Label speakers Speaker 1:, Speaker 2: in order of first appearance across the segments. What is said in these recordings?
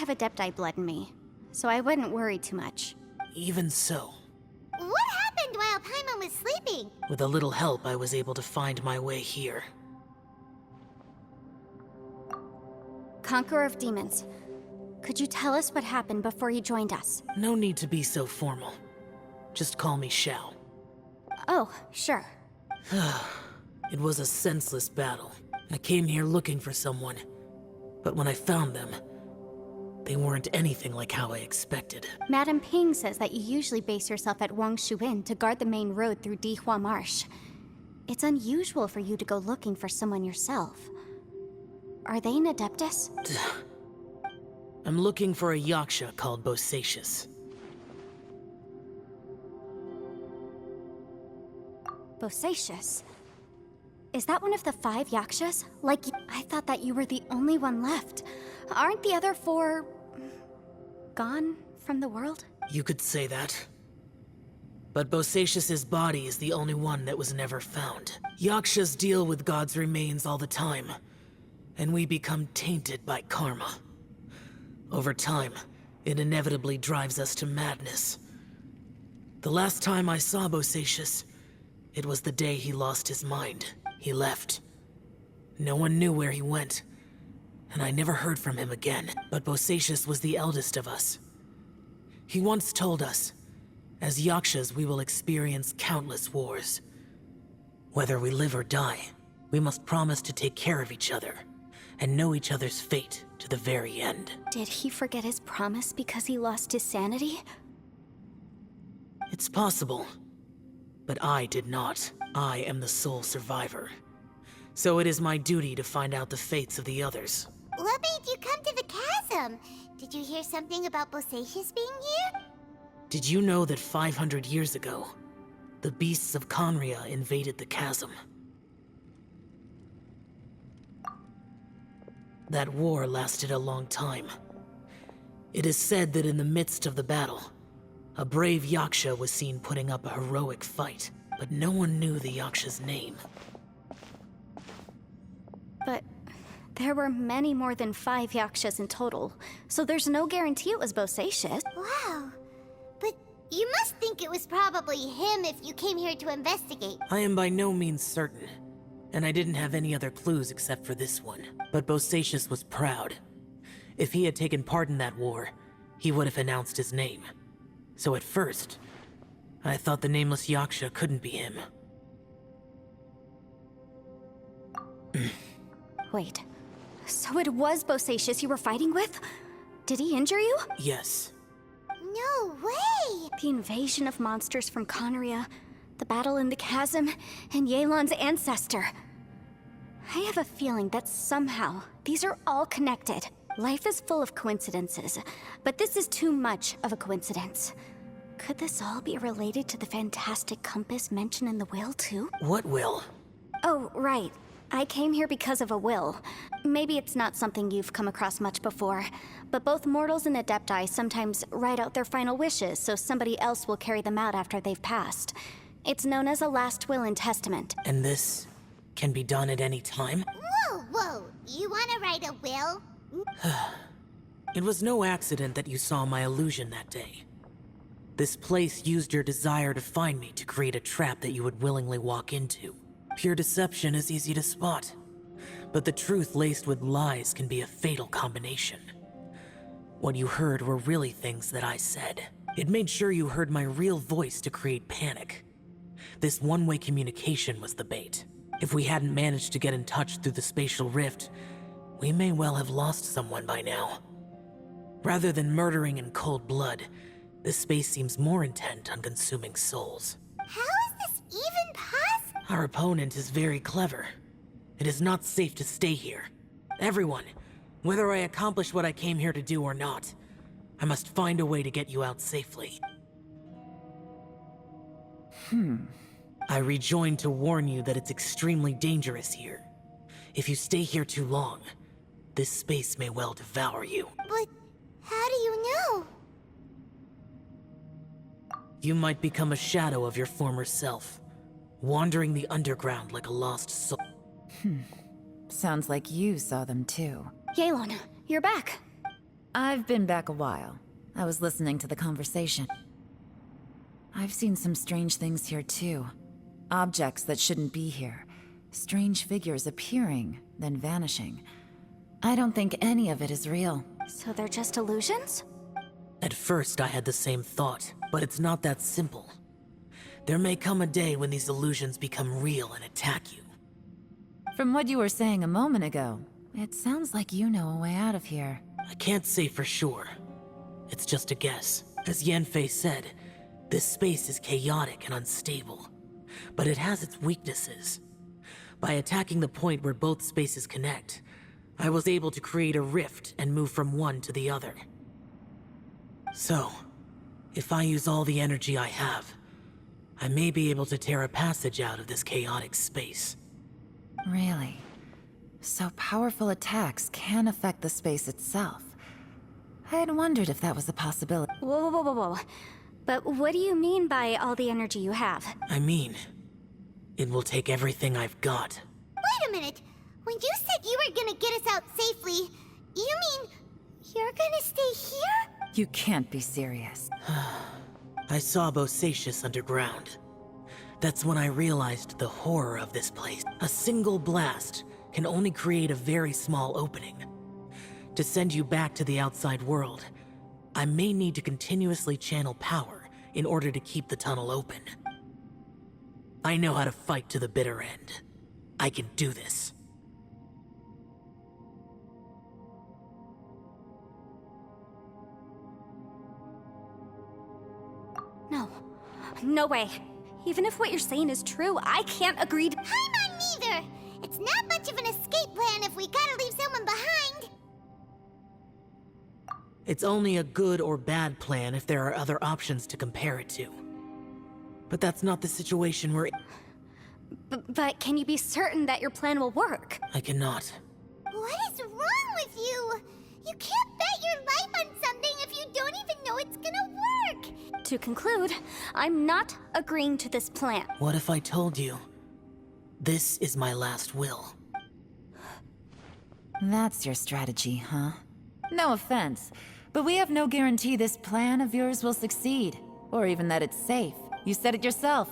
Speaker 1: have Adepti blood in me, so I wouldn't worry too much.
Speaker 2: Even so,
Speaker 3: What happened while Paimon was sleeping?
Speaker 2: with a little help, I was able to find my way here.
Speaker 1: Conqueror of Demons, could you tell us what happened before you joined us?
Speaker 2: No need to be so formal. Just call me Xiao.
Speaker 1: Oh, sure.
Speaker 2: It was a senseless battle. I came here looking for someone, but when I found them, they weren't anything like how I expected.
Speaker 1: Madam Ping says that you usually base yourself at Wangshu Inn to guard the main road through Dihua Marsh. It's unusual for you to go looking for someone yourself. Are they an Adeptus?
Speaker 2: I'm looking for a Yaksha called Bosacius.
Speaker 1: Bosacius? Is that one of the 5 Yakshas? Like, I thought that you were the only one left. Aren't the other 4... gone from the world?
Speaker 2: You could say that. But Bosacius's body is the only one that was never found. Yakshas deal with God's remains all the time, and we become tainted by karma. Over time, it inevitably drives us to madness. The last time I saw Bosacius, it was the day he lost his mind. He left. No one knew where he went, and I never heard from him again. But Bosacius was the eldest of us. He once told us, as Yakshas we will experience countless wars. Whether we live or die, we must promise to take care of each other, and know each other's fate to the very end.
Speaker 1: Did he forget his promise because he lost his sanity?
Speaker 2: It's possible, but I did not. I am the sole survivor. So it is my duty to find out the fates of the others.
Speaker 3: What made you come to the chasm? Did you hear something about Bosacius being here?
Speaker 2: Did you know that 500 years ago, the beasts of Conria invaded the chasm? That war lasted a long time. It is said that in the midst of the battle, a brave Yaksha was seen putting up a heroic fight, but no one knew the Yaksha's name.
Speaker 1: But there were many more than 5 Yakshas in total, so there's no guarantee it was Bosacius.
Speaker 3: Wow. But you must think it was probably him if you came here to investigate.
Speaker 2: I am by no means certain, and I didn't have any other clues except for this one. But Bosacius was proud. If he had taken part in that war, he would have announced his name. So at first, I thought the nameless Yaksha couldn't be him.
Speaker 1: Wait, so it was Bosacius you were fighting with? Did he injure you?
Speaker 2: Yes.
Speaker 3: No way!
Speaker 1: The invasion of monsters from Conria, the battle in the chasm, and Yelan's ancestor. I have a feeling that somehow these are all connected. Life is full of coincidences, but this is too much of a coincidence. Could this all be related to the fantastic compass mentioned in the will, too?
Speaker 2: What will?
Speaker 1: Oh, right. I came here because of a will. Maybe it's not something you've come across much before, but both mortals and Adepti sometimes write out their final wishes so somebody else will carry them out after they've passed. It's known as a last will and testament.
Speaker 2: And this can be done at any time?
Speaker 3: Whoa. You want to write a will?
Speaker 2: It was no accident that you saw my illusion that day. This place used your desire to find me to create a trap that you would willingly walk into. Pure deception is easy to spot, but the truth laced with lies can be a fatal combination. What you heard were really things that I said. It made sure you heard my real voice to create panic. This one-way communication was the bait. If we hadn't managed to get in touch through the spatial rift, we may well have lost someone by now. Rather than murdering in cold blood, this space seems more intent on consuming souls.
Speaker 3: How is this even possible?
Speaker 2: Our opponent is very clever. It is not safe to stay here. Everyone, whether I accomplish what I came here to do or not, I must find a way to get you out safely. I rejoined to warn you that it's extremely dangerous here. If you stay here too long, this space may well devour you.
Speaker 3: But how do you know?
Speaker 2: You might become a shadow of your former self, wandering the underground like a lost soul.
Speaker 4: Sounds like you saw them too.
Speaker 1: Yelan, you're back.
Speaker 4: I've been back a while. I was listening to the conversation. I've seen some strange things here too. Objects that shouldn't be here. Strange figures appearing, then vanishing. I don't think any of it is real.
Speaker 1: So they're just illusions?
Speaker 2: At first, I had the same thought, but it's not that simple. There may come a day when these illusions become real and attack you.
Speaker 4: From what you were saying a moment ago, it sounds like you know a way out of here.
Speaker 2: I can't say for sure. It's just a guess. As Yanfei said, this space is chaotic and unstable, but it has its weaknesses. By attacking the point where both spaces connect, I was able to create a rift and move from one to the other. So, if I use all the energy I have, I may be able to tear a passage out of this chaotic space.
Speaker 4: Really? So powerful attacks can affect the space itself. I had wondered if that was a possibility.
Speaker 1: Whoa, whoa, whoa, whoa. But what do you mean by all the energy you have?
Speaker 2: I mean, it will take everything I've got.
Speaker 3: Wait a minute. When you said you were gonna get us out safely, you mean you're gonna stay here?
Speaker 4: You can't be serious.
Speaker 2: I saw Bosacius underground. That's when I realized the horror of this place. A single blast can only create a very small opening. To send you back to the outside world, I may need to continuously channel power in order to keep the tunnel open. I know how to fight to the bitter end. I can do this.
Speaker 1: No. No way. Even if what you're saying is true, I can't agree to—
Speaker 3: I'm not neither. It's not much of an escape plan if we gotta leave someone behind.
Speaker 2: It's only a good or bad plan if there are other options to compare it to. But that's not the situation we're in.
Speaker 1: But can you be certain that your plan will work?
Speaker 2: I cannot.
Speaker 3: What is wrong with you? You can't bet your life on something if you don't even know it's gonna work.
Speaker 1: To conclude, I'm not agreeing to this plan.
Speaker 2: What if I told you, this is my last will?
Speaker 4: That's your strategy, huh? No offense, but we have no guarantee this plan of yours will succeed, or even that it's safe. You said it yourself.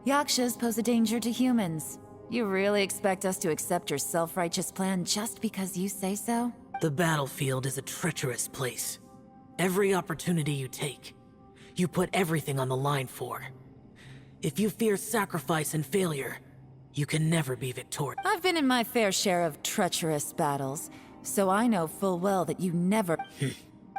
Speaker 4: Yakshas pose a danger to humans. You really expect us to accept your self-righteous plan just because you say so?
Speaker 2: The battlefield is a treacherous place. Every opportunity you take, you put everything on the line for. If you fear sacrifice and failure, you can never be victorious.
Speaker 4: I've been in my fair share of treacherous battles, so I know full well that you never...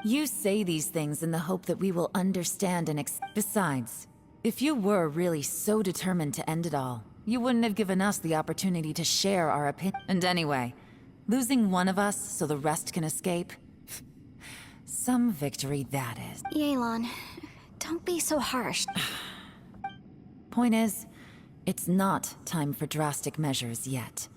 Speaker 4: You say these things in the hope that we will understand and Besides, if you were really so determined to end it all, you wouldn't have given us the opportunity to share our opinion. And anyway, losing one of us so the rest can escape? Some victory that is.
Speaker 1: Yelan, don't be so harsh.
Speaker 4: Point is, it's not time for drastic measures yet.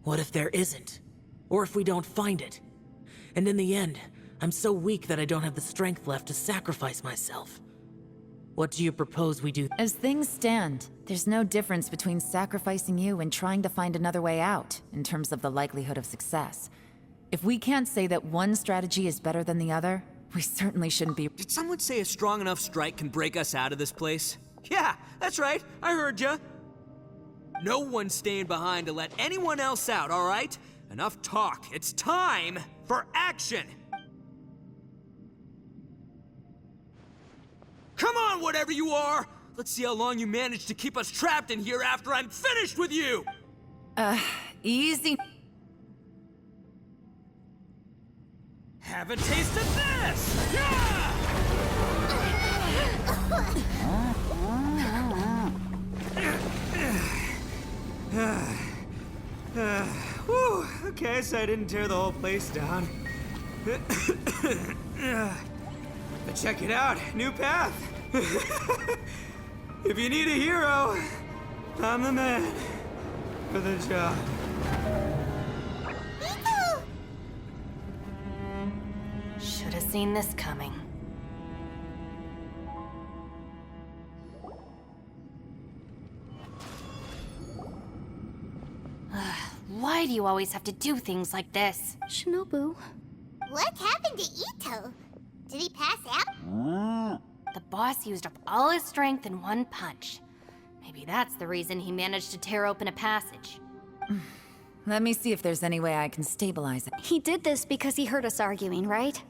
Speaker 2: What if there isn't? Or if we don't find it? And in the end, I'm so weak that I don't have the strength left to sacrifice myself. What do you propose we do?
Speaker 4: As things stand, there's no difference between sacrificing you and trying to find another way out, in terms of the likelihood of success. If we can't say that one strategy is better than the other, we certainly shouldn't be—
Speaker 5: Did someone say a strong enough strike can break us out of this place? Yeah, that's right. I heard ya. No one's staying behind to let anyone else out, all right? Enough talk. It's time for action! Come on, whatever you are! Let's see how long you manage to keep us trapped in here after I'm finished with you!
Speaker 4: Easy.
Speaker 5: Have a taste of this! Yeah! Whew, okay, so I didn't tear the whole place down. But check it out, new path. If you need a hero, I'm the man for the job.
Speaker 6: Should have seen this coming. Why do you always have to do things like this?
Speaker 1: Shinobu.
Speaker 3: What happened to Ito? Did he pass out?
Speaker 6: The boss used up all his strength in one punch. Maybe that's the reason he managed to tear open a passage.
Speaker 4: Let me see if there's any way I can stabilize it.
Speaker 1: He did this because he heard us arguing, right?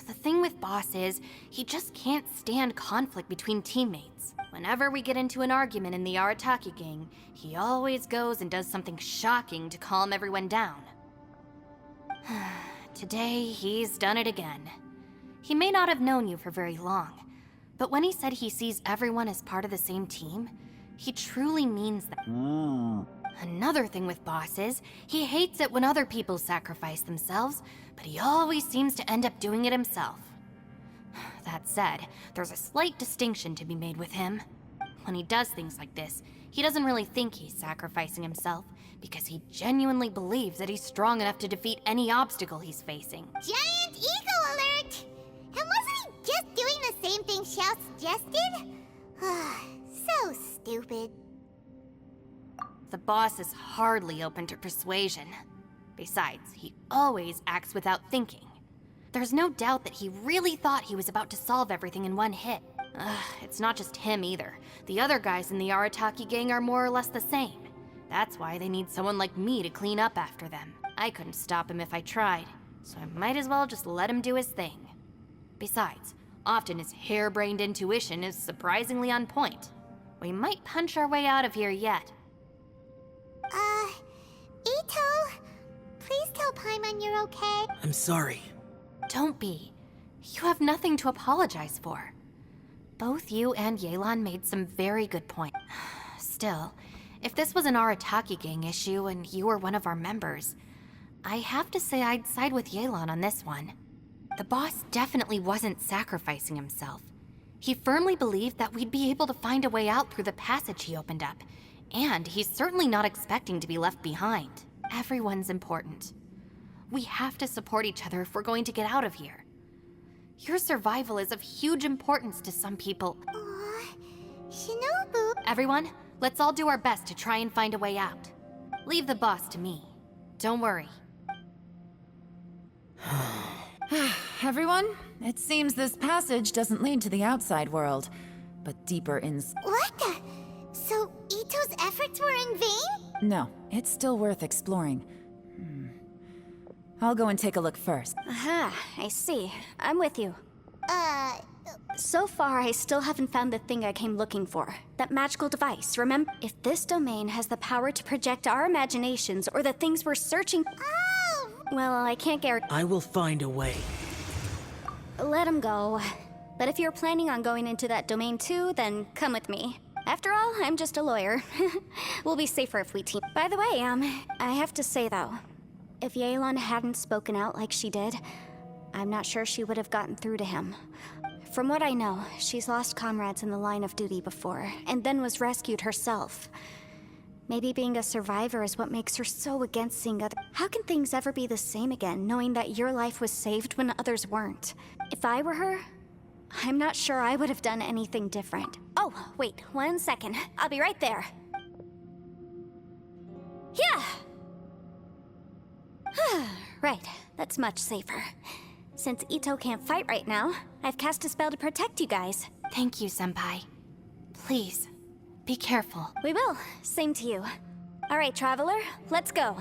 Speaker 6: The thing with Boss is, he just can't stand conflict between teammates. Whenever we get into an argument in the Arataki gang, he always goes and does something shocking to calm everyone down. Today, he's done it again. He may not have known you for very long, but when he said he sees everyone as part of the same team, he truly means that. Another thing with Boss is, he hates it when other people sacrifice themselves, but he always seems to end up doing it himself. That said, there's a slight distinction to be made with him. When he does things like this, he doesn't really think he's sacrificing himself, because he genuinely believes that he's strong enough to defeat any obstacle he's facing.
Speaker 3: Giant ego alert! And wasn't he just doing the same thing Xiao suggested? So stupid.
Speaker 6: The boss is hardly open to persuasion. Besides, he always acts without thinking. There's no doubt that he really thought he was about to solve everything in one hit. It's not just him either. The other guys in the Arataki gang are more or less the same. That's why they need someone like me to clean up after them. I couldn't stop him if I tried, so I might as well just let him do his thing. Besides, often his harebrained intuition is surprisingly on point. We might punch our way out of here yet.
Speaker 3: Ito, please tell Paimon you're okay.
Speaker 2: I'm sorry.
Speaker 6: Don't be. You have nothing to apologize for. Both you and Yelan made some very good points. Still, if this was an Arataki gang issue and you were one of our members, I have to say I'd side with Yelan on this one. The boss definitely wasn't sacrificing himself. He firmly believed that we'd be able to find a way out through the passage he opened up, and he's certainly not expecting to be left behind. Everyone's important. We have to support each other if we're going to get out of here. Your survival is of huge importance to some people.
Speaker 3: Aw, Shinobu.
Speaker 6: Everyone, let's all do our best to try and find a way out. Leave the boss to me. Don't worry.
Speaker 4: Everyone, it seems this passage doesn't lead to the outside world, but deeper in...
Speaker 3: What the? So Ito's efforts were in vain?
Speaker 4: No, it's still worth exploring. I'll go and take a look first.
Speaker 1: Aha, I see. I'm with you. So far, I still haven't found the thing I came looking for. That magical device, remember? If this domain has the power to project our imaginations or the things we're searching...
Speaker 3: Oh!
Speaker 1: Well, I can't guarantee...
Speaker 2: I will find a way.
Speaker 1: Let him go. But if you're planning on going into that domain too, then come with me. After all, I'm just a lawyer. We'll be safer if we team. By the way, I have to say though, if Yelan hadn't spoken out like she did, I'm not sure she would have gotten through to him. From what I know, she's lost comrades in the line of duty before, and then was rescued herself. Maybe being a survivor is what makes her so against seeing others. How can things ever be the same again, knowing that your life was saved when others weren't? If I were her, I'm not sure I would have done anything different. Oh, wait, 1 second. I'll be right there. Yeah! Right, that's much safer. Since Ito can't fight right now, I've cast a spell to protect you guys.
Speaker 6: Thank you, Senpai. Please, be careful.
Speaker 1: We will. Same to you. All right, Traveler, let's go.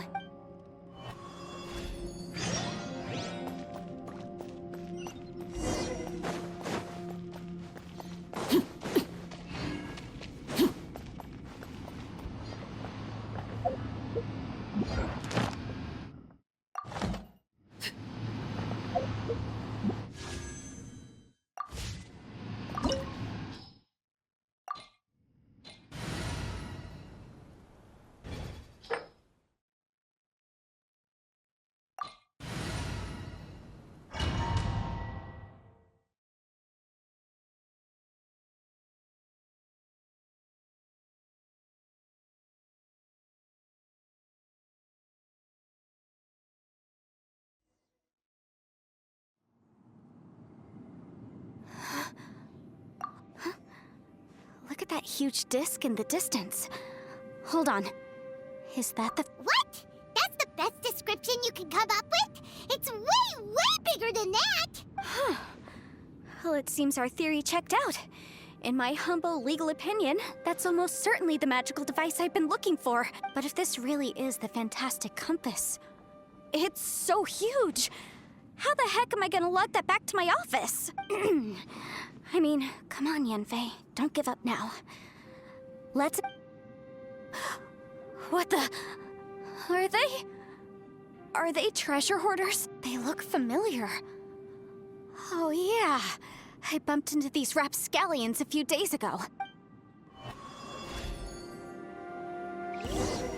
Speaker 1: Look at that huge disc in the distance. Hold on. Is that the...
Speaker 3: What? That's the best description you can come up with? It's way, way bigger than that!
Speaker 1: Well, it seems our theory checked out. In my humble legal opinion, that's almost certainly the magical device I've been looking for. But if this really is the fantastic compass, it's so huge! How the heck am I gonna lug that back to my office? I mean, come on, Yanfei. Don't give up now. Let's... What the... Are they treasure hoarders? They look familiar. Oh yeah, I bumped into these rapscallions a few days ago.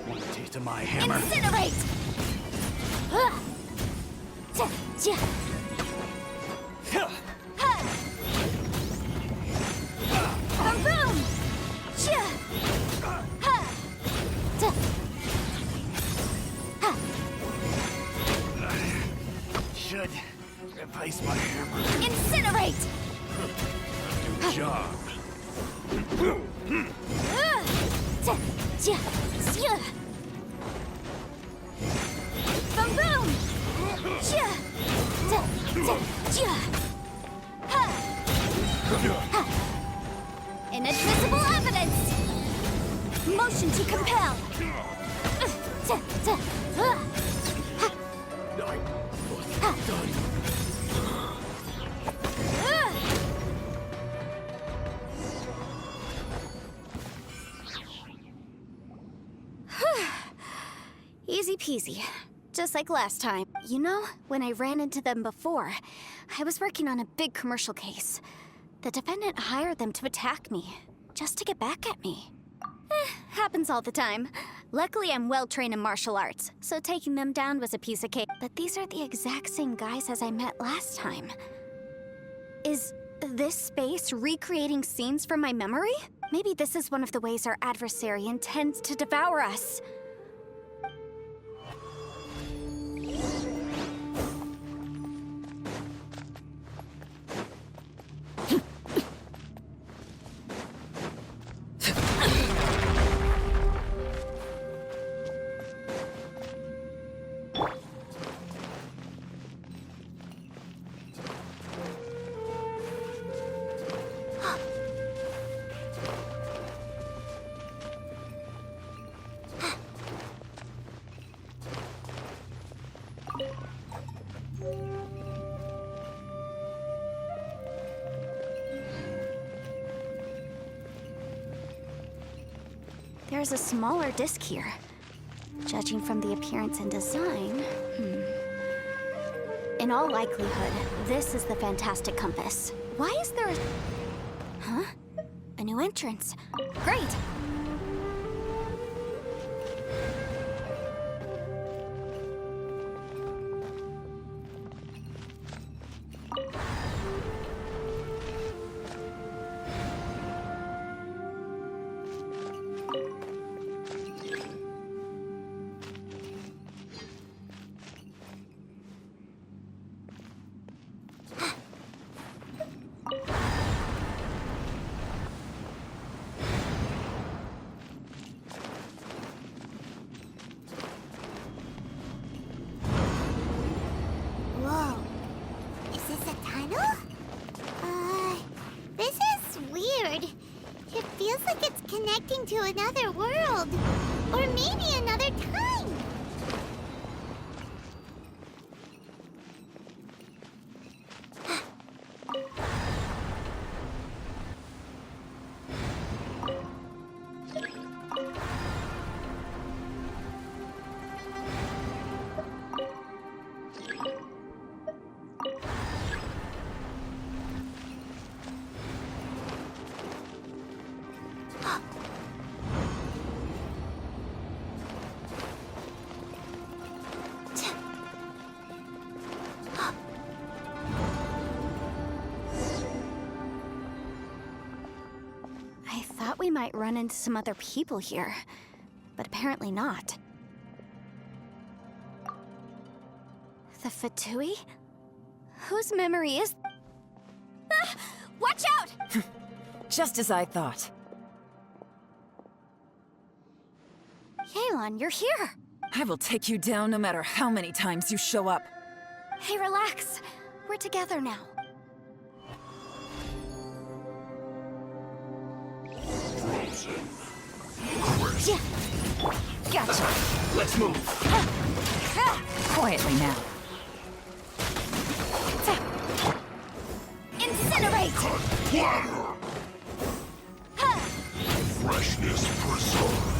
Speaker 7: Want a taste of my hammer?
Speaker 1: Incinerate! Boom!
Speaker 7: Should replace my hammer.
Speaker 1: Incinerate!
Speaker 7: Good job.
Speaker 1: Boom boom! Inadmissible evidence! Motion to compel! Easy peasy. Just like last time. You know, when I ran into them before, I was working on a big commercial case. The defendant hired them to attack me, just to get back at me. Happens all the time. Luckily, I'm well-trained in martial arts, so taking them down was a piece of cake. But these are the exact same guys as I met last time. Is this space recreating scenes from my memory? Maybe this is one of the ways our adversary intends to devour us. There's a smaller disc here. Judging from the appearance and design, In all likelihood, this is the fantastic compass. Why is there a... Huh? A new entrance. Great!
Speaker 3: Whoa. Is this a tunnel? This is weird. It feels like it's connecting to another world. Or maybe another time.
Speaker 1: I thought we might run into some other people here, but apparently not. The Fatui? Whose memory is... Ah! Watch out!
Speaker 4: Just as I thought.
Speaker 3: Hey,
Speaker 1: Yelan, you're here!
Speaker 4: I will take you down no matter how many times you show up.
Speaker 1: Hey, relax. We're together now.
Speaker 7: Frozen.
Speaker 4: Gotcha.
Speaker 7: Let's move.
Speaker 4: Quietly now.
Speaker 1: Incinerate!
Speaker 7: Water. Freshness preserved.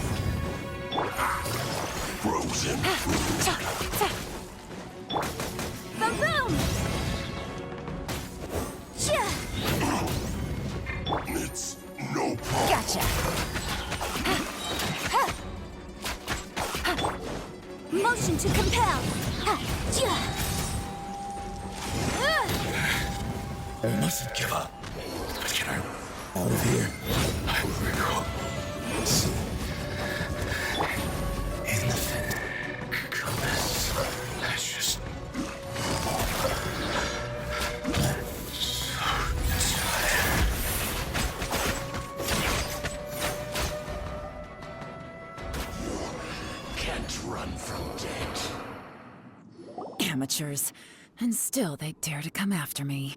Speaker 7: Frozen food.
Speaker 1: Boom!
Speaker 7: It's no problem.
Speaker 4: Gotcha.
Speaker 1: Motion to compel!
Speaker 7: I mustn't give up. But get her out of here. I will recall. In the fin. Compass. I just. Can't run from death.
Speaker 4: Amateurs. And still they dare to come after me.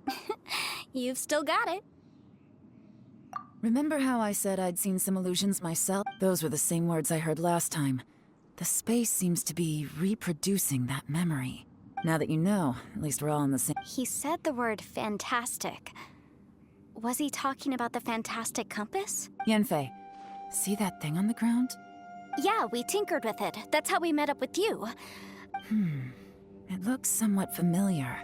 Speaker 1: You've still got it.
Speaker 4: Remember how I said I'd seen some illusions myself? Those were the same words I heard last time. The space seems to be reproducing that memory. Now that you know, at least we're all in the same—
Speaker 1: He said the word fantastic. Was he talking about the fantastic compass?
Speaker 4: Yanfei, see that thing on the ground?
Speaker 1: Yeah, we tinkered with it. That's how we met up with you.
Speaker 4: It looks somewhat familiar.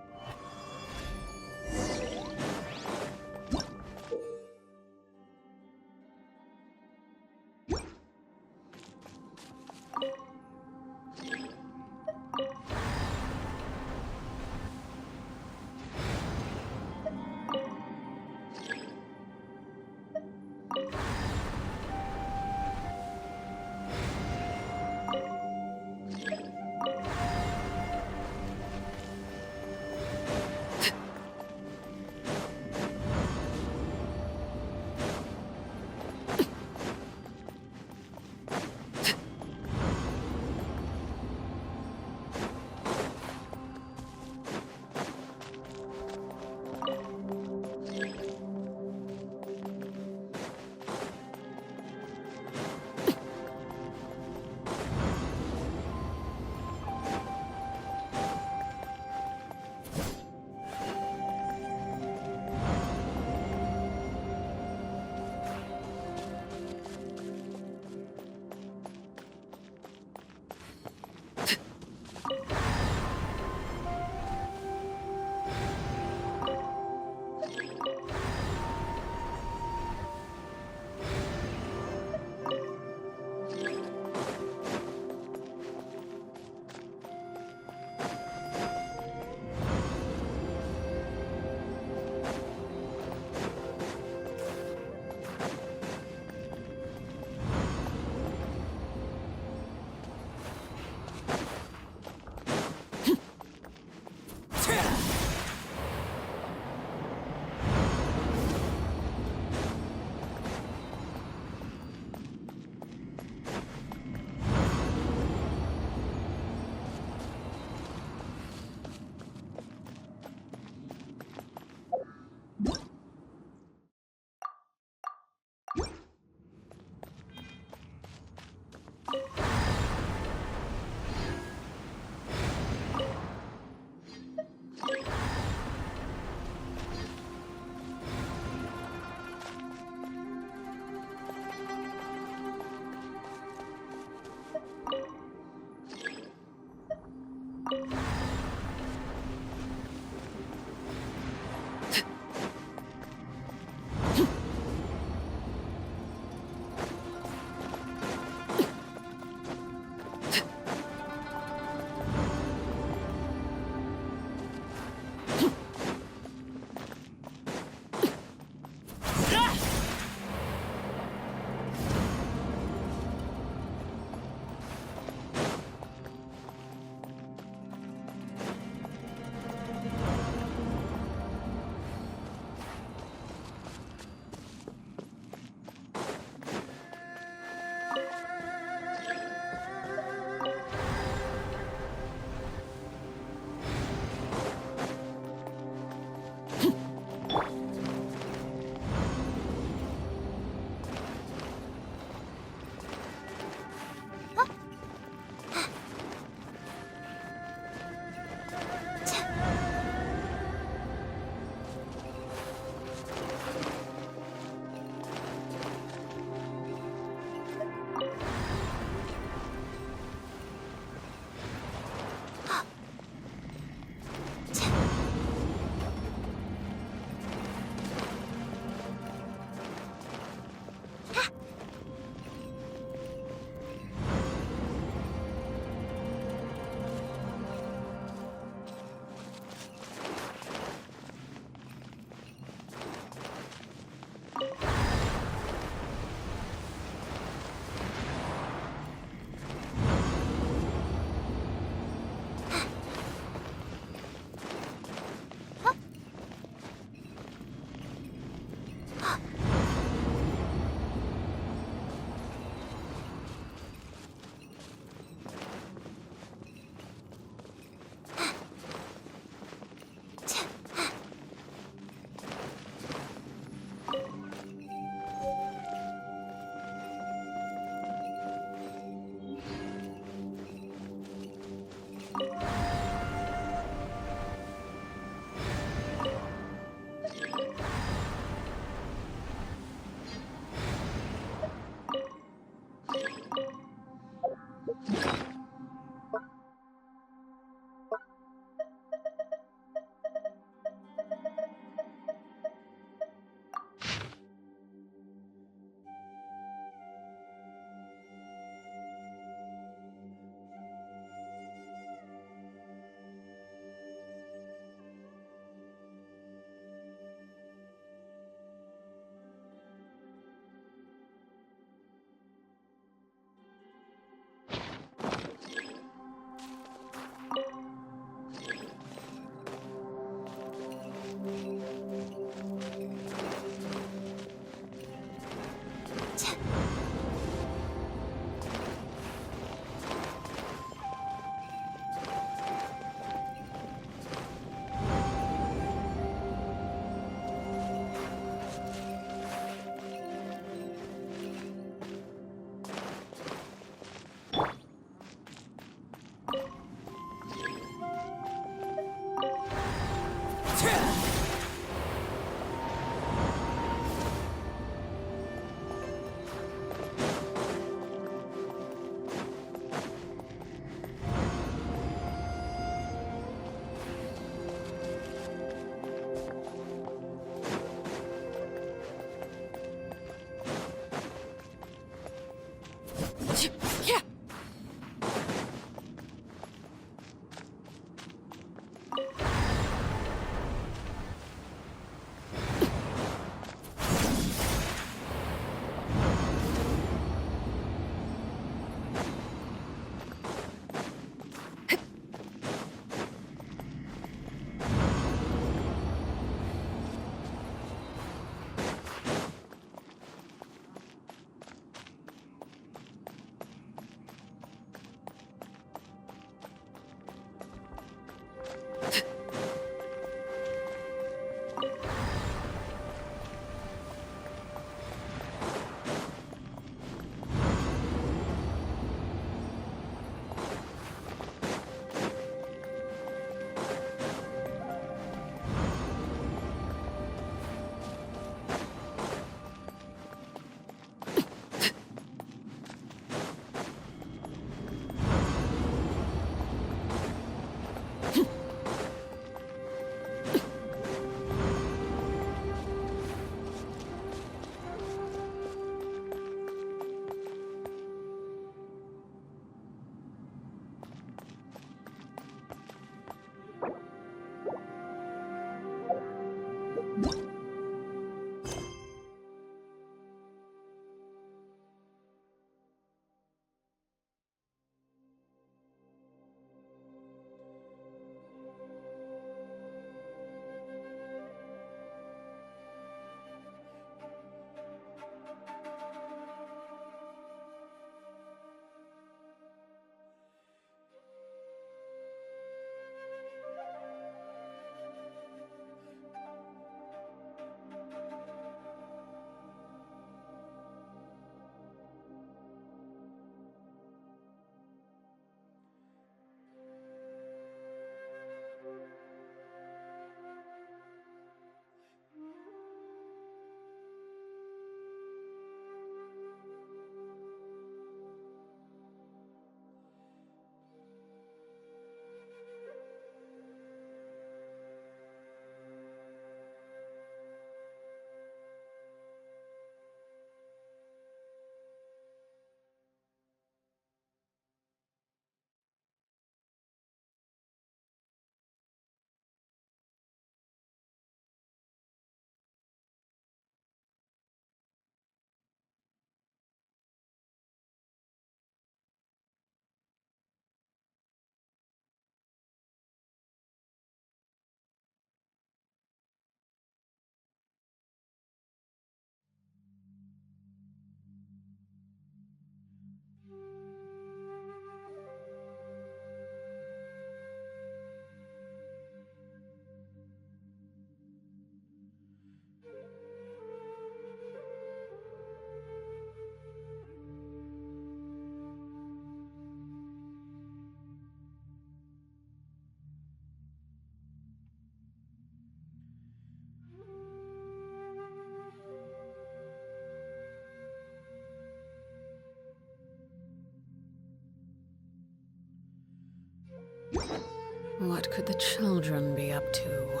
Speaker 8: What could the children be up to?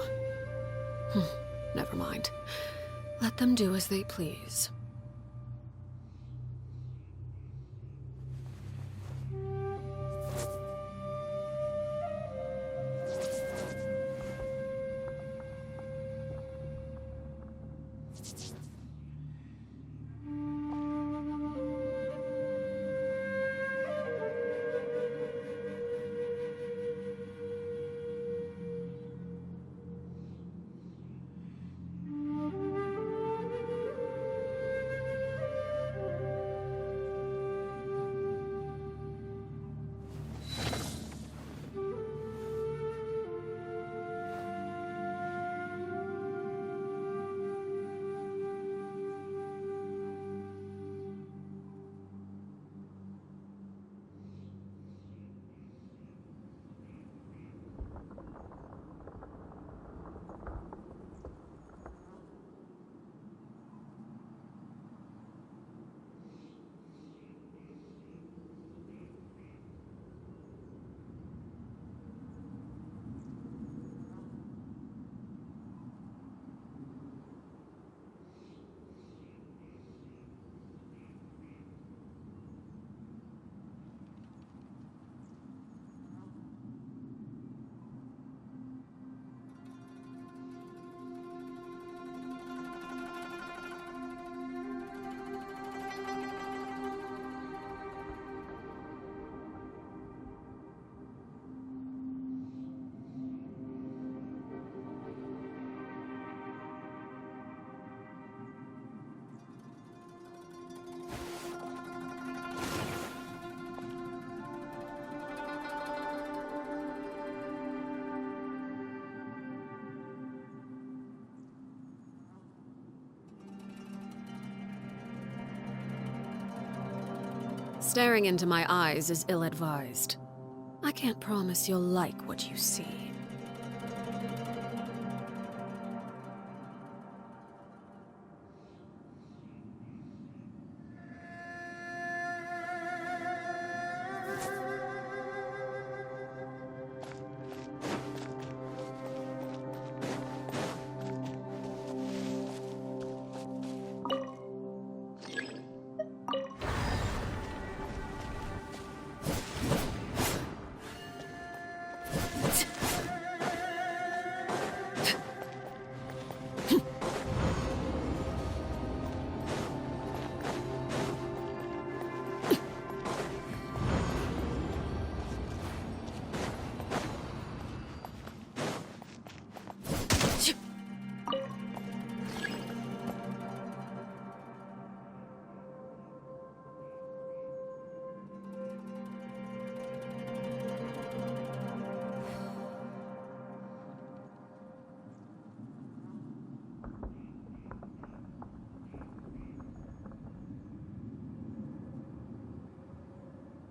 Speaker 8: Never mind. Let them do as they please. Staring into my eyes is ill-advised. I can't promise you'll like what you see.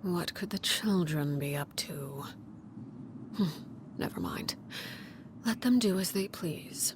Speaker 8: What could the children be up to? Never mind. Let them do as they please.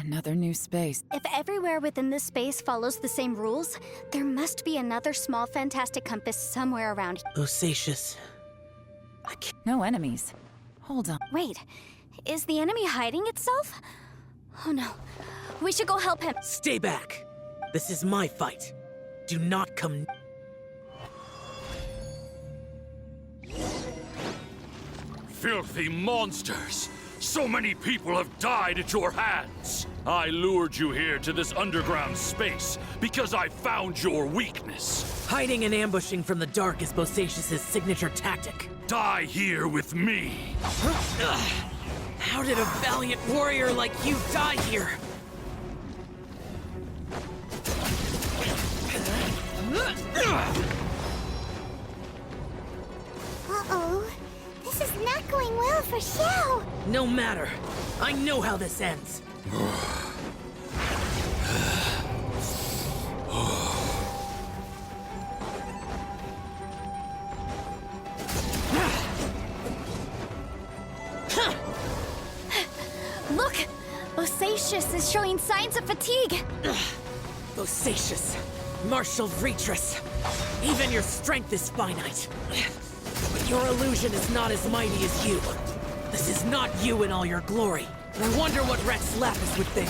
Speaker 4: Another new space.
Speaker 1: If everywhere within this space follows the same rules, there must be another small fantastic compass somewhere around.
Speaker 2: Bosacius.
Speaker 4: No enemies. Hold on.
Speaker 1: Wait, is the enemy hiding itself? Oh no, we should go help him.
Speaker 2: Stay back. This is my fight. Do not come.
Speaker 7: Filthy monsters! So many people have died at your hands! I lured you here to this underground space because I found your weakness.
Speaker 2: Hiding and ambushing from the dark is Bosacius' signature tactic.
Speaker 7: Die here with me!
Speaker 2: How did a valiant warrior like you die here?
Speaker 3: Uh-oh. This is not going well for Xiao.
Speaker 2: No matter. I know how this ends.
Speaker 1: Look! Bosacius is showing signs of fatigue.
Speaker 2: Bosacius, martial Retris. Even your strength is finite. But your illusion is not as mighty as you. This is not you in all your glory. I wonder what Rex Lapis would think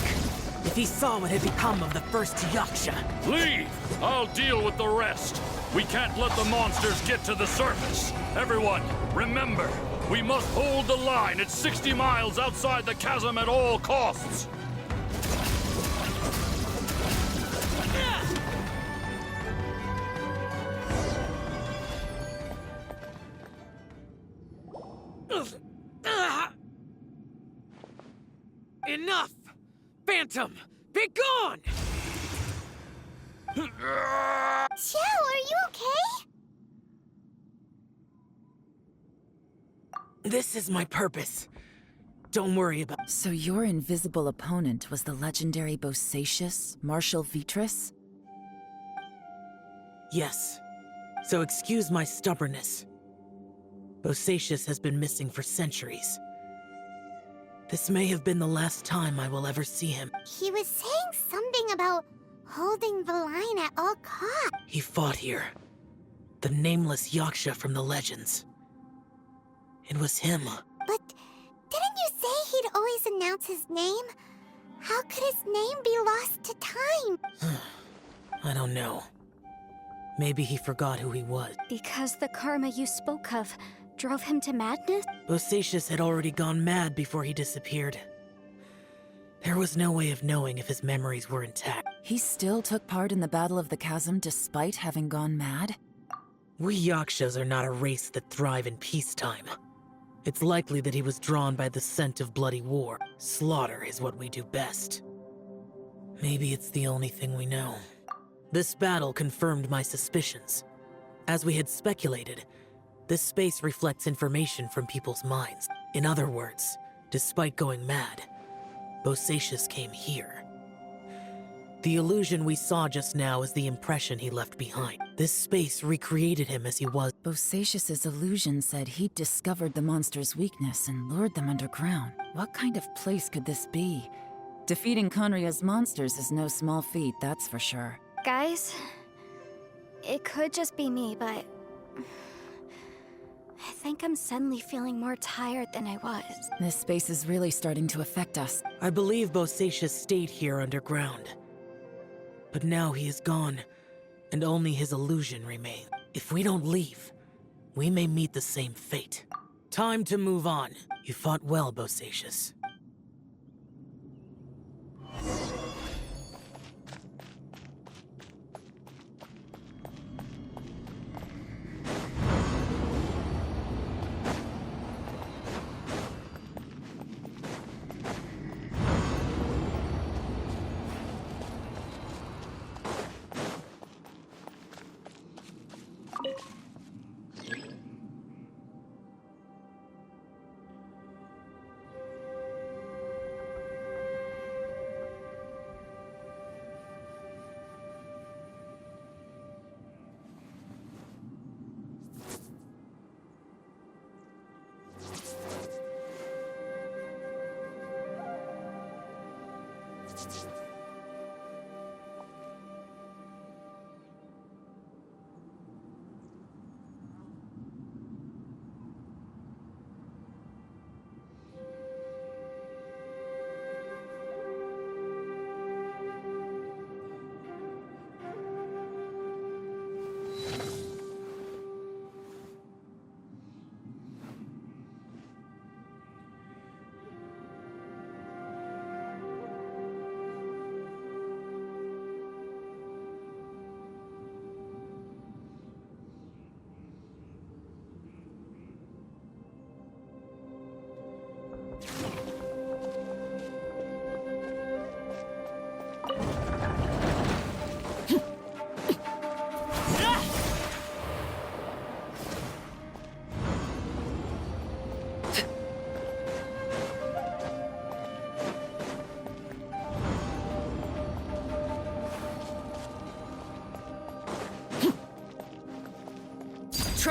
Speaker 2: if he saw what had become of the first Yaksha.
Speaker 7: Leave! I'll deal with the rest. We can't let the monsters get to the surface. Everyone, remember, we must hold the line at 60 miles outside the chasm at all costs.
Speaker 2: Enough! Phantom, be gone!
Speaker 3: Xiao, are you okay?
Speaker 2: This is my purpose. Don't worry about...
Speaker 4: So your invisible opponent was the legendary Bosacius, Marshal Vitris?
Speaker 2: Yes. So excuse my stubbornness. Bosacius has been missing for centuries. This may have been the last time I will ever see him.
Speaker 3: He was saying something about holding the line at all costs.
Speaker 2: He fought here. The nameless Yaksha from the legends. It was him.
Speaker 3: But didn't you say he'd always announce his name? How could his name be lost to time?
Speaker 2: I don't know. Maybe he forgot who he was.
Speaker 1: Because the karma you spoke of drove him to madness?
Speaker 2: Bosacius had already gone mad before he disappeared. There was no way of knowing if his memories were intact.
Speaker 4: He still took part in the Battle of the Chasm despite having gone mad?
Speaker 2: We Yakshas are not a race that thrive in peacetime. It's likely that he was drawn by the scent of bloody war. Slaughter is what we do best. Maybe it's the only thing we know. This battle confirmed my suspicions. As we had speculated, this space reflects information from people's minds. In other words, despite going mad, Bosacius came here. The illusion we saw just now is the impression he left behind. This space recreated him as he was.
Speaker 4: Bosacius's illusion said he'd discovered the monster's weakness and lured them underground. What kind of place could this be? Defeating Conria's monsters is no small feat, that's for sure.
Speaker 1: Guys, it could just be me, but I think I'm suddenly feeling more tired than I was.
Speaker 4: This space is really starting to affect us.
Speaker 2: I believe Bosacius stayed here underground. But now he is gone, and only his illusion remains. If we don't leave, we may meet the same fate. Time to move on. You fought well, Bosacius.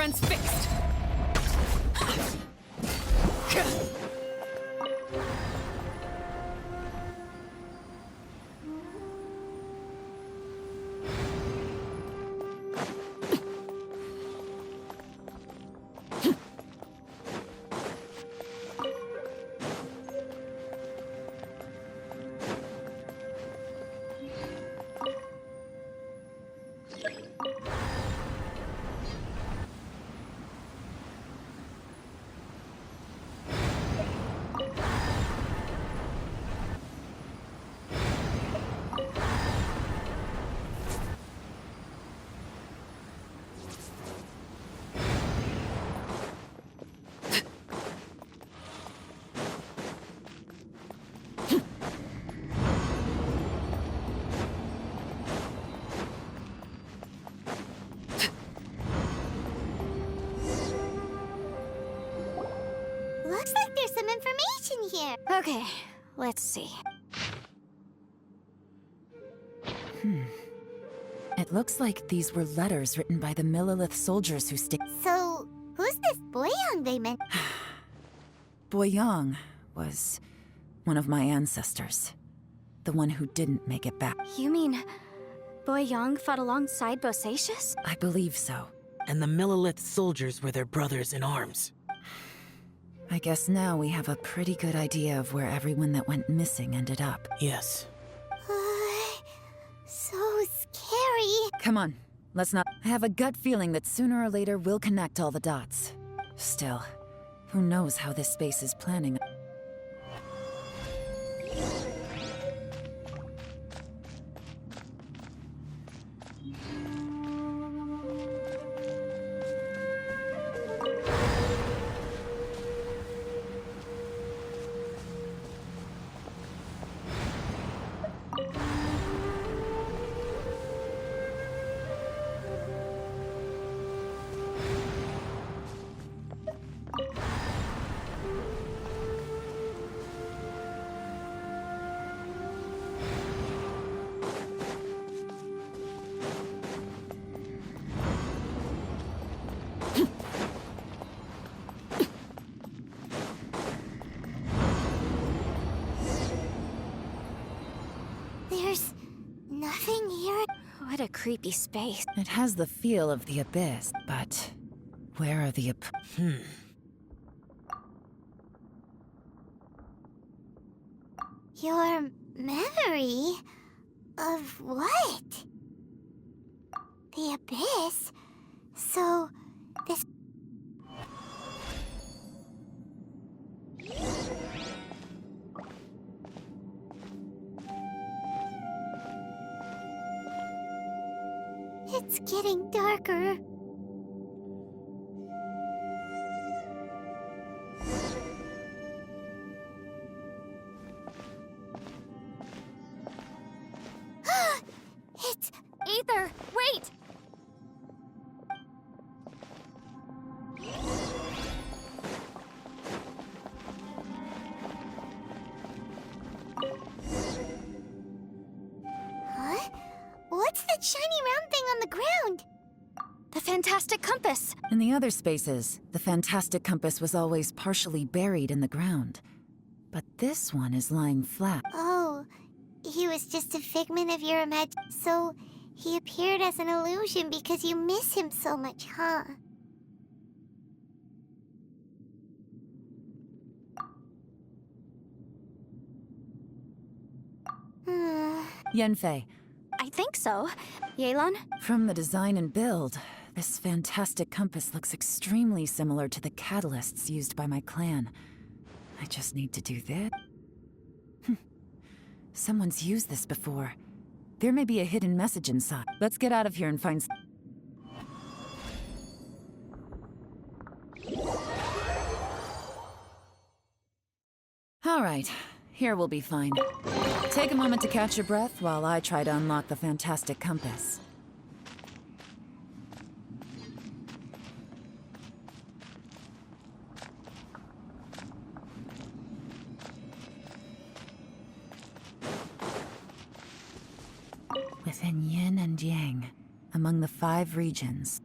Speaker 8: transfixed!
Speaker 3: Looks like there's some information here.
Speaker 1: Okay, let's see.
Speaker 4: It looks like these were letters written by the Millilith soldiers who stayed.
Speaker 3: So, who's this Boyang they meant?
Speaker 4: Boyang was one of my ancestors. The one who didn't make it back.
Speaker 1: You mean Boyang fought alongside Bosacius?
Speaker 4: I believe so.
Speaker 2: And the Millilith soldiers were their brothers in arms.
Speaker 4: I guess now we have a pretty good idea of where everyone that went missing ended up.
Speaker 2: Yes.
Speaker 3: So scary.
Speaker 4: Come on, let's not. I have a gut feeling that sooner or later we'll connect all the dots. Still, who knows how this space is planning.
Speaker 3: There's nothing here.
Speaker 1: What a creepy space.
Speaker 4: It has the feel of the abyss, but where are the
Speaker 3: Your memory of what? The abyss? So, this... It's getting darker. It's...
Speaker 1: Aether, wait!
Speaker 3: Huh? What's that shiny round thing on the ground?
Speaker 1: The fantastic compass!
Speaker 4: In the other spaces, the fantastic compass was always partially buried in the ground. But this one is lying flat.
Speaker 3: Oh, he was just a figment of your imagination. So, he appeared as an illusion because you miss him so much, huh?
Speaker 4: Yenfei,
Speaker 1: I think so. Yelan?
Speaker 4: from the design and build, this fantastic compass looks extremely similar to the catalysts used by my clan. I just need to do this. Someone's used this before. There may be a hidden message inside. Let's get out of here and find... All right, here we'll be fine. Take a moment to catch your breath while I try to unlock the fantastic compass. Within yin and yang, among the 5 regions.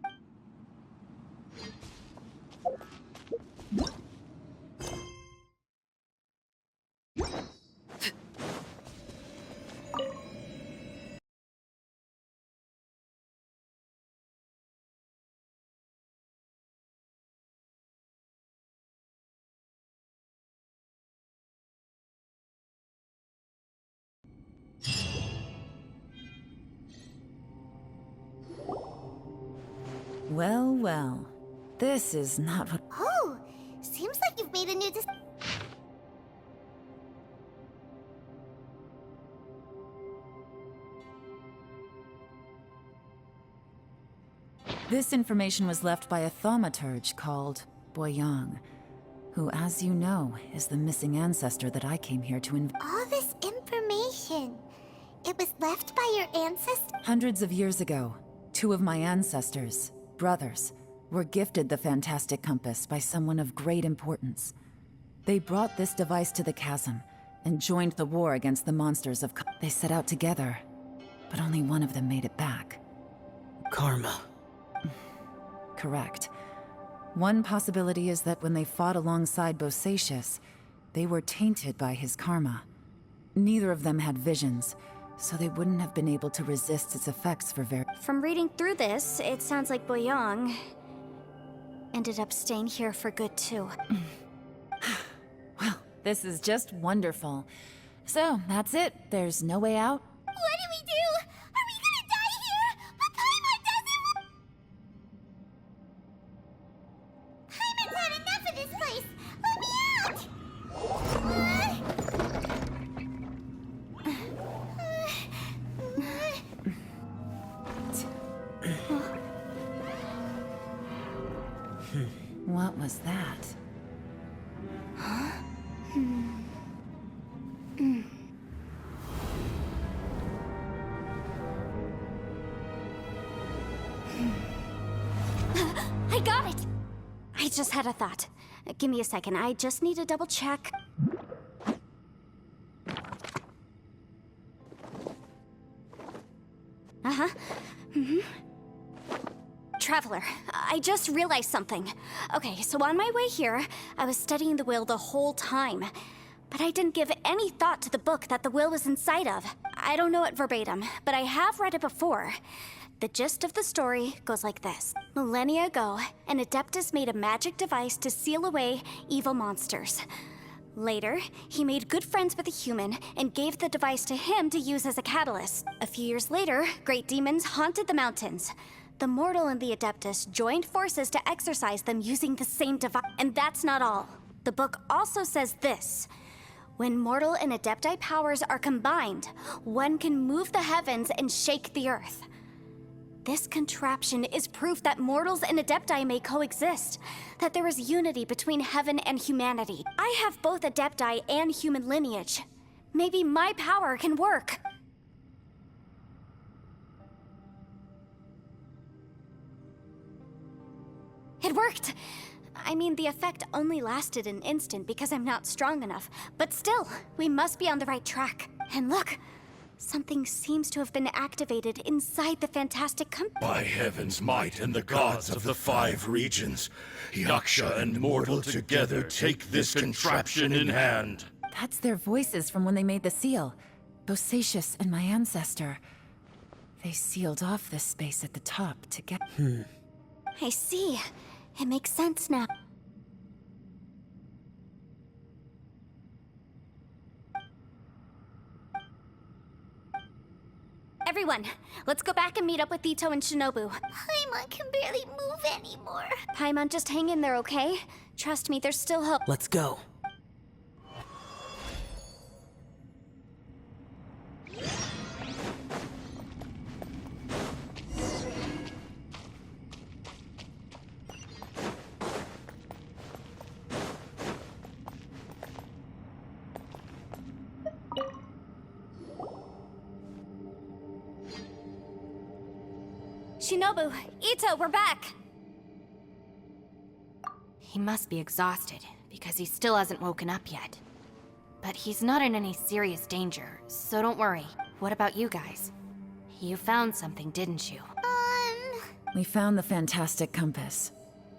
Speaker 4: Well, well. This is not what...
Speaker 3: Oh, seems like you've made a new
Speaker 4: This information was left by a thaumaturge called Boyang, who, as you know, is the missing ancestor that I came here to
Speaker 3: All this information. It was left by your ancestor?
Speaker 4: Hundreds of years ago, two of my ancestors, brothers, were gifted the fantastic compass by someone of great importance. They brought this device to the chasm and joined the war against the monsters of... They set out together, but only one of them made it back.
Speaker 2: Karma.
Speaker 4: Correct. One possibility is that when they fought alongside Bosacius, they were tainted by his karma. Neither of them had visions, so they wouldn't have been able to resist its effects for very...
Speaker 1: From reading through this, it sounds like Boyang ended up staying here for good too.
Speaker 4: Well, this is just wonderful. So, that's it. There's no way out.
Speaker 3: What do we do? Are we gonna die here? But Paimon's had enough of this place. Let me out!
Speaker 4: What was that?
Speaker 1: I got it! I just had a thought. Give me a second, I just need to double check. Uh-huh. Traveler, I just realized something. Okay, so on my way here, I was studying the will the whole time. But I didn't give any thought to the book that the will was inside of. I don't know it verbatim, but I have read it before. The gist of the story goes like this. Millennia ago, an Adeptus made a magic device to seal away evil monsters. Later, he made good friends with a human and gave the device to him to use as a catalyst. A few years later, great demons haunted the mountains. The mortal and the Adeptus joined forces to exorcise them using the same device. And that's not all. The book also says this. When mortal and Adepti powers are combined, one can move the heavens and shake the earth. This contraption is proof that mortals and Adepti may coexist, that there is unity between heaven and humanity. I have both Adepti and human lineage. Maybe my power can work. It worked! I mean, the effect only lasted an instant because I'm not strong enough. But still, we must be on the right track. And look, something seems to have been activated inside the fantastic compass.
Speaker 7: By heaven's might and the gods of the 5 regions, Yaksha and mortal together take this contraption in hand.
Speaker 4: That's their voices from when they made the seal. Bosacius and my ancestor. They sealed off this space at the top to get...
Speaker 1: I see. It makes sense now. Everyone, let's go back and meet up with Ito and Shinobu.
Speaker 3: Paimon can barely move anymore.
Speaker 1: Paimon, just hang in there, okay? Trust me, there's still hope.
Speaker 2: Let's go.
Speaker 1: Shinobu, Ito, we're back!
Speaker 6: He must be exhausted, because he still hasn't woken up yet. But he's not in any serious danger, so don't worry. What about you guys? You found something, didn't you?
Speaker 4: We found the fantastic compass.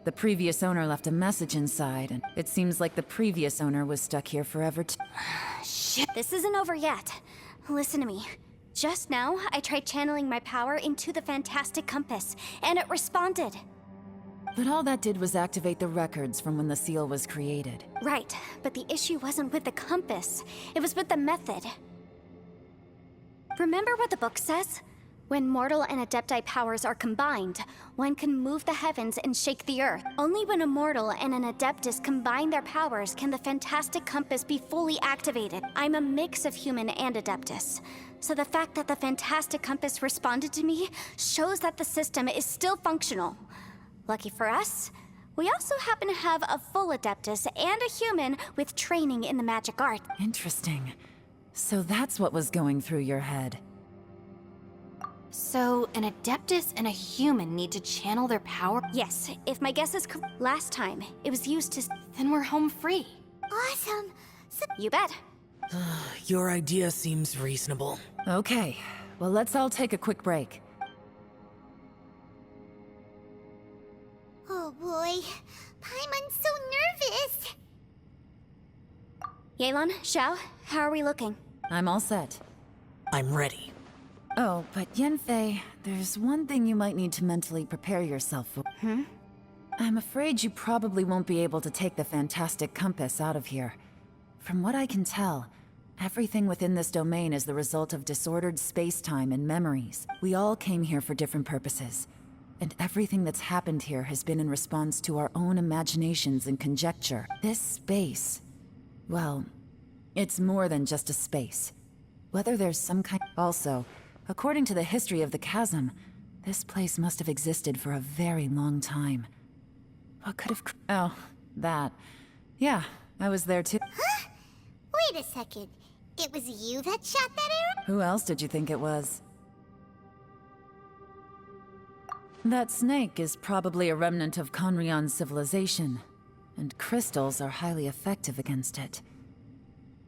Speaker 4: The previous owner left a message inside, and it seems like the previous owner was stuck here forever
Speaker 1: Shit, this isn't over yet. Listen to me. Just now, I tried channeling my power into the fantastic compass, and it responded.
Speaker 4: But all that did was activate the records from when the seal was created.
Speaker 1: Right, but the issue wasn't with the compass. It was with the method. Remember what the book says? When mortal and Adepti powers are combined, one can move the heavens and shake the earth. Only when a mortal and an Adeptus combine their powers can the Fantastic Compass be fully activated. I'm a mix of human and Adeptus, so the fact that the Fantastic Compass responded to me shows that the system is still functional. Lucky for us, we also happen to have a full Adeptus and a human with training in the magic art.
Speaker 4: Interesting. So that's what was going through your head.
Speaker 6: So, an Adeptus and a human need to channel their power?
Speaker 1: Yes, if my guess is correct, last time it was used to.
Speaker 6: Then we're home free.
Speaker 3: Awesome.
Speaker 1: You bet.
Speaker 2: Your idea seems reasonable.
Speaker 4: Okay, well, let's all take a quick break.
Speaker 3: Oh boy. Paimon's so nervous.
Speaker 1: Yelan, Xiao, how are we looking?
Speaker 4: I'm all set.
Speaker 2: I'm ready.
Speaker 4: Oh, but Yanfei, there's one thing you might need to mentally prepare yourself for. I'm afraid you probably won't be able to take the Fantastic Compass out of here. From what I can tell, everything within this domain is the result of disordered space-time and memories. We all came here for different purposes, and everything that's happened here has been in response to our own imaginations and conjecture. This space, well, it's more than just a space. Whether there's some kind... Also, according to the history of the chasm, this place must have existed for a very long time. What could have... Oh, that. Yeah, I was there too.
Speaker 3: Huh? Wait a second. It was you that shot that arrow?
Speaker 4: Who else did you think it was? That snake is probably a remnant of Conrion's civilization, and crystals are highly effective against it.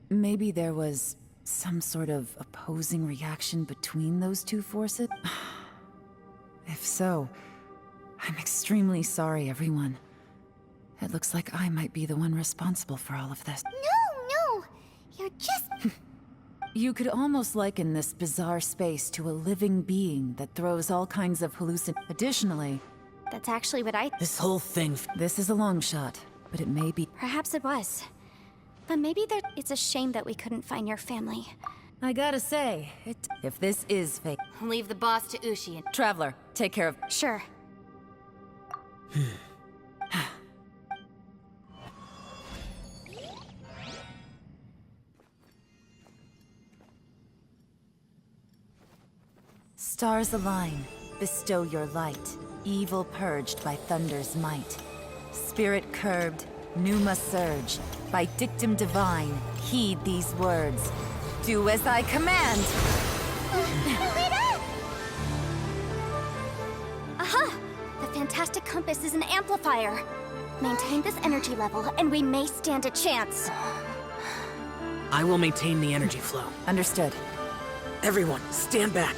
Speaker 4: Maybe there was some sort of opposing reaction between those two forces? If so, I'm extremely sorry, everyone. It looks like I might be the one responsible for all of this.
Speaker 3: No, you're just...
Speaker 4: You could almost liken this bizarre space to a living being that throws all kinds of Additionally,
Speaker 1: That's actually what I.
Speaker 2: This whole thing.
Speaker 4: this is a long shot, but it may be...
Speaker 1: Perhaps it was. But maybe it's a shame that we couldn't find your family.
Speaker 4: I gotta say, if this is fake...
Speaker 6: Leave the boss to Ushi and...
Speaker 4: Traveler, take care of...
Speaker 1: Sure.
Speaker 4: Stars align, bestow your light. Evil purged by thunder's might. Spirit curbed, pneuma surge. By dictum divine, heed these words. Do as I command!
Speaker 1: Aha! The Fantastic Compass is an amplifier. Maintain this energy level, and we may stand a chance.
Speaker 2: I will maintain the energy flow.
Speaker 4: Understood.
Speaker 2: Everyone, stand back.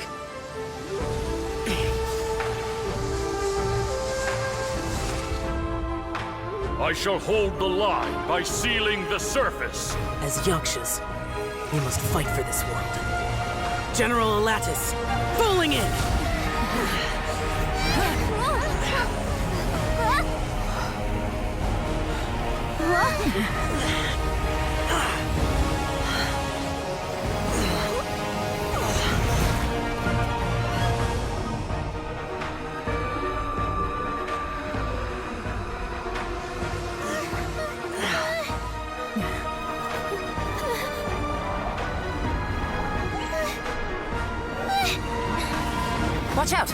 Speaker 7: I shall hold the line by sealing the surface.
Speaker 2: As Yakshas, we must fight for this world. General Elatus, falling in!
Speaker 4: Watch out!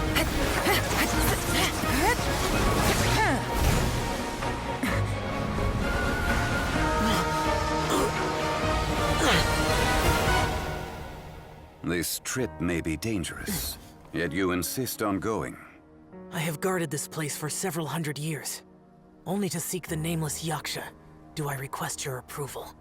Speaker 9: This trip may be dangerous, yet you insist on going.
Speaker 2: I have guarded this place for several hundred years. Only to seek the nameless Yaksha do I request your approval.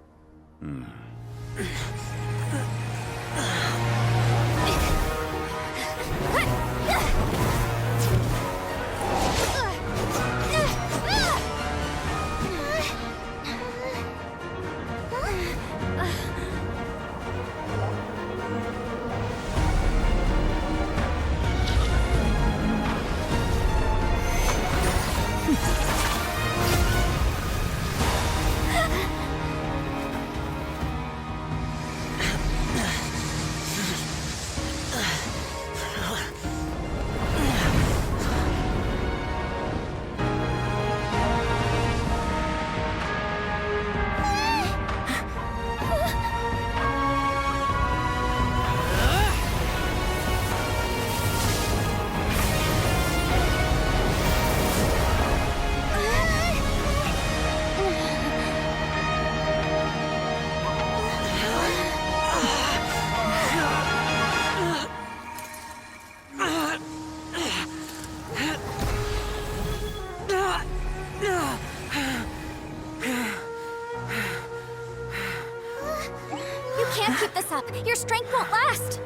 Speaker 1: Keep this up. Your strength won't last.